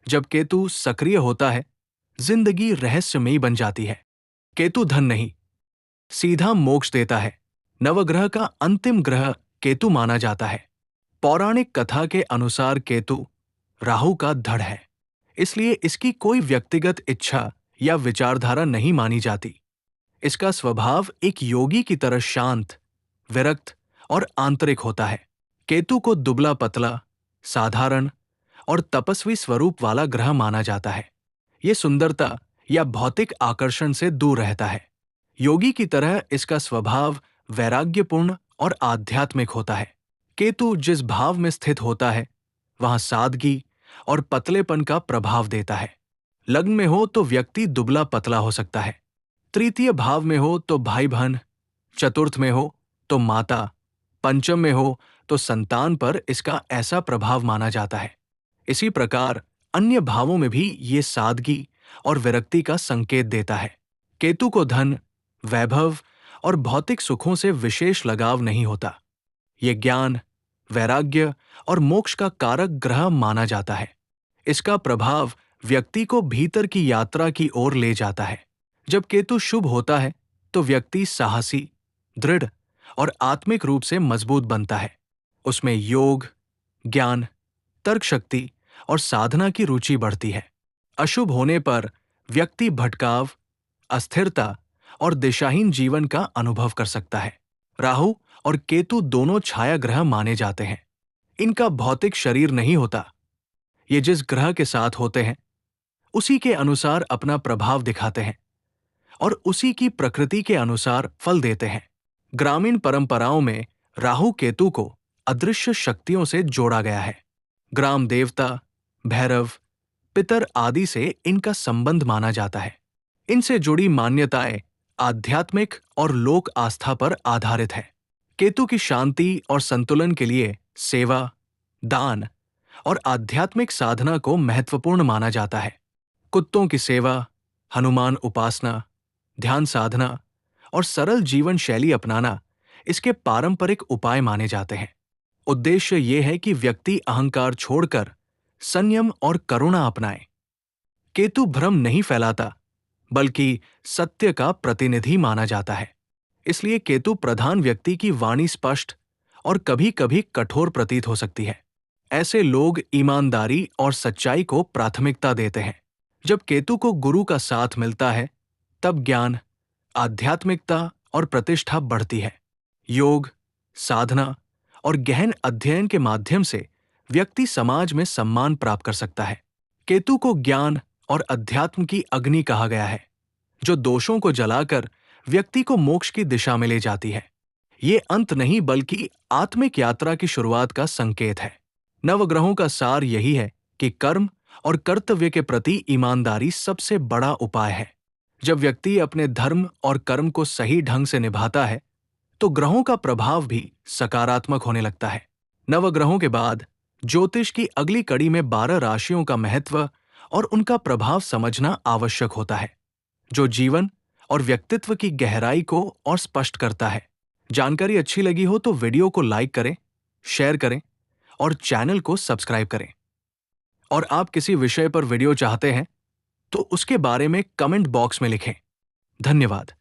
जब केतु सक्रिय होता है, जिंदगी रहस्यमयी बन जाती है। केतु धन नहीं, सीधा मोक्ष देता है। नवग्रह का अंतिम ग्रह केतु माना जाता है। पौराणिक कथा के अनुसार केतु राहु का धड़ है, इसलिए इसकी कोई व्यक्तिगत इच्छा या विचारधारा नहीं मानी जाती। इसका स्वभाव एक योगी की तरह शांत, विरक्त और आंतरिक होता है। केतु को दुबला पतला, साधारण और तपस्वी स्वरूप वाला ग्रह माना जाता है। ये सुंदरता या भौतिक आकर्षण से दूर रहता है। योगी की तरह इसका स्वभाव वैराग्यपूर्ण और आध्यात्मिक होता है। केतु जिस भाव में स्थित होता है, वहां सादगी और पतलेपन का प्रभाव देता है। लग्न में हो तो व्यक्ति दुबला पतला हो सकता है, तृतीय भाव में हो तो भाई बहन, चतुर्थ में हो तो माता, पंचम में हो तो संतान पर इसका ऐसा प्रभाव माना जाता है। इसी प्रकार अन्य भावों में भी ये सादगी और विरक्ति का संकेत देता है। केतु को धन, वैभव और भौतिक सुखों से विशेष लगाव नहीं होता। ये ज्ञान, वैराग्य और मोक्ष का कारक ग्रह माना जाता है। इसका प्रभाव व्यक्ति को भीतर की यात्रा की ओर ले जाता है। जब केतु शुभ होता है तो व्यक्ति साहसी, दृढ़ और आत्मिक रूप से मजबूत बनता है। उसमें योग, ज्ञान, तर्क शक्ति और साधना की रुचि बढ़ती है। अशुभ होने पर व्यक्ति भटकाव, अस्थिरता और दिशाहीन जीवन का अनुभव कर सकता है। राहु और केतु दोनों छाया ग्रह माने जाते हैं। इनका भौतिक शरीर नहीं होता। ये जिस ग्रह के साथ होते हैं, उसी के अनुसार अपना प्रभाव दिखाते हैं और उसी की प्रकृति के अनुसार फल देते हैं। ग्रामीण परंपराओं में राहु केतु को अदृश्य शक्तियों से जोड़ा गया है। ग्राम देवता, भैरव, पितर आदि से इनका संबंध माना जाता है। इनसे जुड़ी मान्यताएं आध्यात्मिक और लोक आस्था पर आधारित है। केतु की शांति और संतुलन के लिए सेवा, दान और आध्यात्मिक साधना को महत्वपूर्ण माना जाता है। कुत्तों की सेवा, हनुमान उपासना, ध्यान साधना और सरल जीवन शैली अपनाना इसके पारंपरिक उपाय माने जाते हैं। उद्देश्य ये है कि व्यक्ति अहंकार छोड़कर संयम और करुणा अपनाए। केतु भ्रम नहीं फैलाता, बल्कि सत्य का प्रतिनिधि माना जाता है। इसलिए केतु प्रधान व्यक्ति की वाणी स्पष्ट और कभी-कभी कठोर प्रतीत हो सकती है। ऐसे लोग ईमानदारी और सच्चाई को प्राथमिकता देते हैं। जब केतु को गुरु का साथ मिलता है, तब ज्ञान, आध्यात्मिकता और प्रतिष्ठा बढ़ती है। योग, साधना और गहन अध्ययन के माध्यम से व्यक्ति समाज में सम्मान प्राप्त कर सकता है। केतु को ज्ञान और अध्यात्म की अग्नि कहा गया है, जो दोषों को जलाकर व्यक्ति को मोक्ष की दिशा में ले जाती है। ये अंत नहीं, बल्कि आत्मिक यात्रा की शुरुआत का संकेत है। नवग्रहों का सार यही है कि कर्म और कर्तव्य के प्रति ईमानदारी सबसे बड़ा उपाय है। जब व्यक्ति अपने धर्म और कर्म को सही ढंग से निभाता है, तो ग्रहों का प्रभाव भी सकारात्मक होने लगता है। नवग्रहों के बाद ज्योतिष की अगली कड़ी में 12 राशियों का महत्व और उनका प्रभाव समझना आवश्यक होता है, जो जीवन और व्यक्तित्व की गहराई को और स्पष्ट करता है। जानकारी अच्छी लगी हो तो वीडियो को लाइक करें, शेयर करें और चैनल को सब्सक्राइब करें। और आप किसी विषय पर वीडियो चाहते हैं तो उसके बारे में कमेंट बॉक्स में लिखें। धन्यवाद।